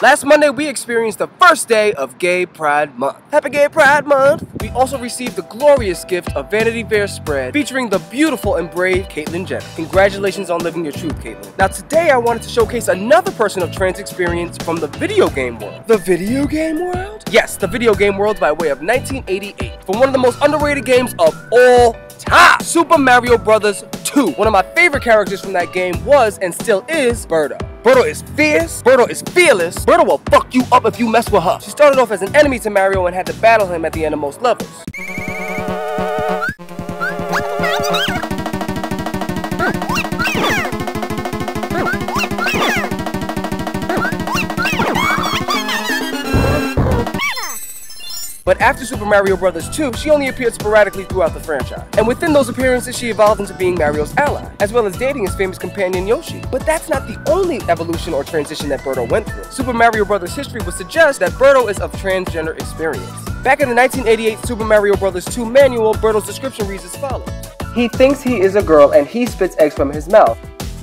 Last Monday, we experienced the first day of Gay Pride Month. Happy Gay Pride Month! We also received the glorious gift of Vanity Fair spread featuring the beautiful and brave Caitlyn Jenner. Congratulations on living your truth, Caitlyn. Now today, I wanted to showcase another person of trans experience from the video game world. The video game world? Yes, the video game world by way of 1988. From one of the most underrated games of all time, Super Mario Bros. 2. One of my favorite characters from that game was and still is Birdo. Birdo is fierce, Birdo is fearless, Birdo will fuck you up if you mess with her. She started off as an enemy to Mario and had to battle him at the end of most levels. But after Super Mario Bros. 2, she only appeared sporadically throughout the franchise. And within those appearances, she evolved into being Mario's ally, as well as dating his famous companion Yoshi. But that's not the only evolution or transition that Birdo went through. Super Mario Bros. History would suggest that Birdo is of transgender experience. Back in the 1988 Super Mario Bros. 2 manual, Birdo's description reads as follows. He thinks he is a girl and he spits eggs from his mouth.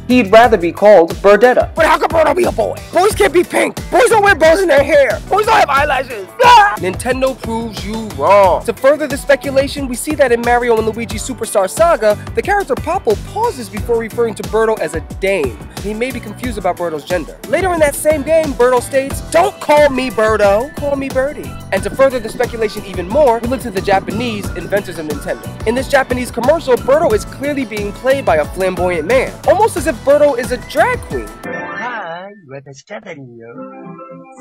He'd rather be called Birdetta. But how can Birdo be a boy? Boys can't be pink. Boys don't wear bows in their hair. Boys don't have eyelashes. Ah! Nintendo proves you wrong. To further the speculation, we see that in Mario and Luigi Superstar Saga, the character Popple pauses before referring to Birdo as a dame. He may be confused about Birdo's gender. Later in that same game, Birdo states, "Don't call me Birdo, call me Birdie." And to further the speculation even more, we look to the Japanese inventors of Nintendo. In this Japanese commercial, Birdo is clearly being played by a flamboyant man, almost as if Birdo is a drag queen. Hi, 私カタリンよ。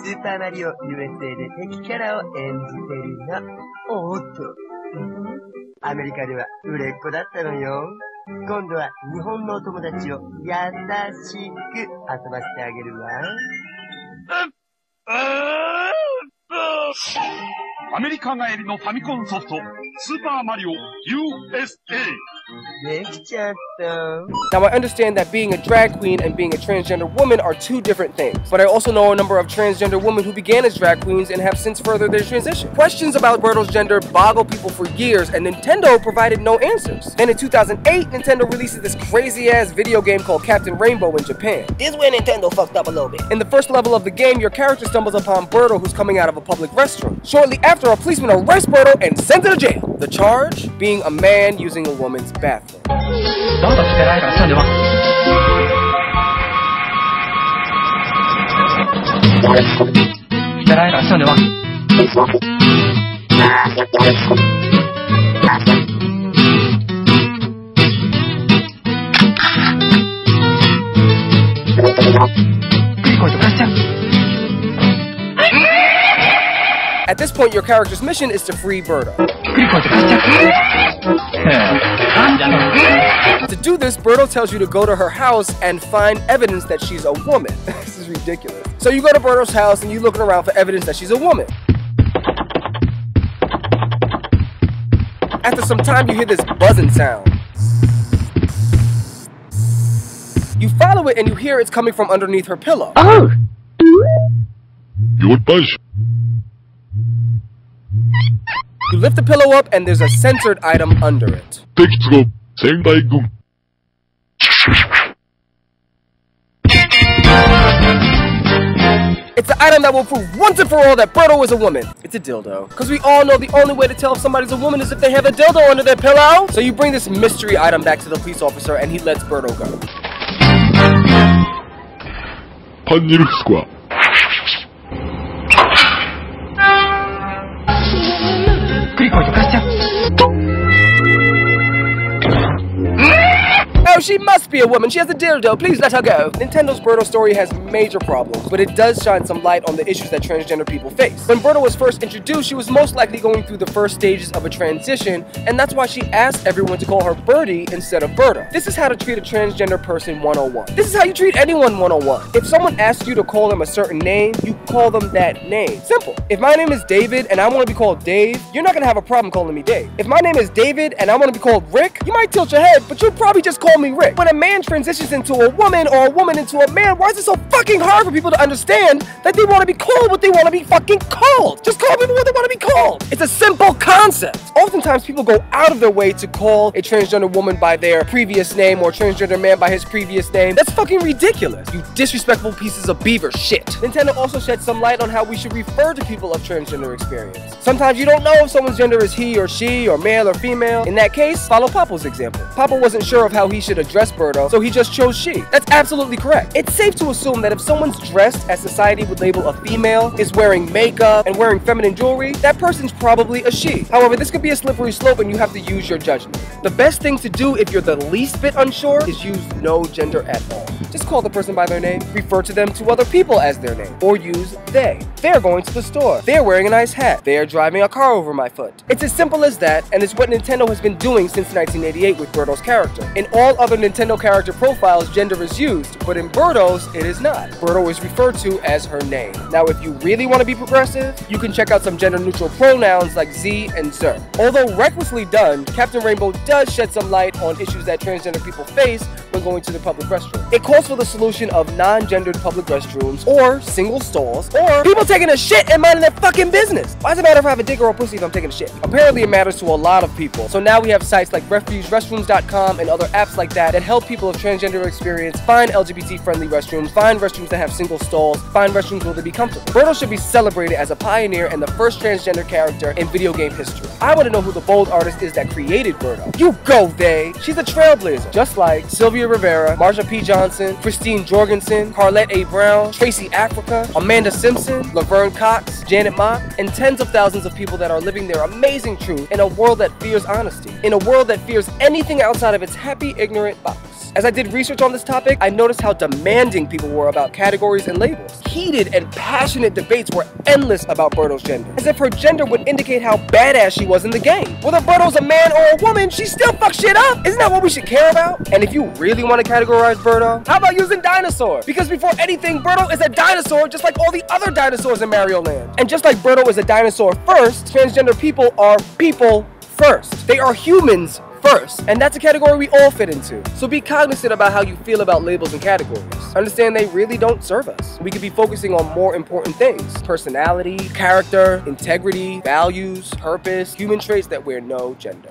スーパーマリオ USA で敵キャラを演じてるの。おーっと。アメリカでは売れっ子だったのよ。今度は日本のお友達を優しく遊ばせてあげるわ。アメリカ帰りのファミコンソフト、スーパーマリオ USA。できちゃった。Now I understand that being a drag queen and being a transgender woman are two different things, but I also know a number of transgender women who began as drag queens and have since furthered their transition. Questions about Birdo's gender boggle people for years, and Nintendo provided no answers. Then in 2008, Nintendo releases this crazy-ass video game called Captain Rainbow in Japan. This is where Nintendo fucked up a little bit. In the first level of the game, your character stumbles upon Birdo who's coming out of a public restroom. Shortly after, a policeman arrests Birdo and sends him to jail. The charge? Being a man using a woman's bathroom. At this point, your character's mission is to free Birdo. To do this, Birdo tells you to go to her house and find evidence that she's a woman. This is ridiculous. So you go to Birdo's house and you're looking around for evidence that she's a woman. After some time, you hear this buzzing sound. You follow it and you hear it's coming from underneath her pillow. Oh! Your buzz. You lift the pillow up and there's a censored item under it. It's the item that will prove once and for all that Birdo is a woman. It's a dildo. Because we all know the only way to tell if somebody's a woman is if they have a dildo under their pillow. So you bring this mystery item back to the police officer and he lets Birdo go. Oh, she must be a woman. She has a dildo. Please let her go. Nintendo's Birdo story has major problems, but it does shine some light on the issues that transgender people face. When Birdo was first introduced, she was most likely going through the first stages of a transition, and that's why she asked everyone to call her Birdie instead of Birdo. This is how to treat a transgender person 101. This is how you treat anyone 101. If someone asks you to call them a certain name, you call them that name. Simple. If my name is David and I want to be called Dave, you're not going to have a problem calling me Dave. If my name is David and I want to be called Rick, you might tilt your head, but you'll probably just call me fucking Rick. When a man transitions into a woman or a woman into a man, why is it so fucking hard for people to understand that they want to be called what they want to be fucking called? Just call people what they want to be called. It's a simple concept. Oftentimes people go out of their way to call a transgender woman by their previous name or transgender man by his previous name. That's fucking ridiculous. You disrespectful pieces of beaver shit. Nintendo also shed some light on how we should refer to people of transgender experience. Sometimes you don't know if someone's gender is he or she or male or female. In that case, follow Papo's example. Papo wasn't sure of how he should address Birdo, so he just chose she. That's absolutely correct. It's safe to assume that if someone's dressed as society would label a female, is wearing makeup, and wearing feminine jewelry, that person's probably a she. However, this could be a slippery slope and you have to use your judgment. The best thing to do if you're the least bit unsure is use no gender at all. Just call the person by their name, refer to them to other people as their name, or use they. They're going to the store. They're wearing a nice hat. They're driving a car over my foot. It's as simple as that, and it's what Nintendo has been doing since 1988 with Birdo's character. In all other Nintendo character profiles, gender is used, but in Birdo's, it is not. Birdo is referred to as her name. Now, if you really want to be progressive, you can check out some gender-neutral pronouns like Z and Zer. Although recklessly done, Captain Rainbow does shed some light on issues that transgender people face when going to the public restroom. It calls for the solution of non-gendered public restrooms, or single stalls, or people taking a shit and minding their fucking business. Why does it matter if I have a dick or a pussy if I'm taking a shit? Apparently it matters to a lot of people. So now we have sites like refugerestrooms.com and other apps like that help people of transgender experience find LGBT-friendly restrooms, find restrooms that have single stalls, find restrooms where they be comfortable. Birdo should be celebrated as a pioneer and the first transgender character in video game history. I want to know who the bold artist is that created Birdo. You go, they! She's a trailblazer, just like Sylvia Rivera, Marsha P. Johnson, Christine Jorgensen, Carlette A. Brown, Tracy Africa, Amanda Simpson, Laverne Cox, Janet Mock, and tens of thousands of people that are living their amazing truth in a world that fears honesty, in a world that fears anything outside of its happy, ignorant box. As I did research on this topic, I noticed how demanding people were about categories and labels. Heated and passionate debates were endless about Birdo's gender, as if her gender would indicate how badass she was in the game. Whether Birdo's a man or a woman, she still fucks shit up. Isn't that what we should care about? And if you really want to categorize Birdo, how about using dinosaur? Because before anything, Birdo is a dinosaur just like all the other dinosaurs in Mario Land. And just like Birdo is a dinosaur first, transgender people are people first. They are humans first, and that's a category we all fit into. So be cognizant about how you feel about labels and categories. Understand they really don't serve us. We could be focusing on more important things: personality, character, integrity, values, purpose, human traits that wear no gender.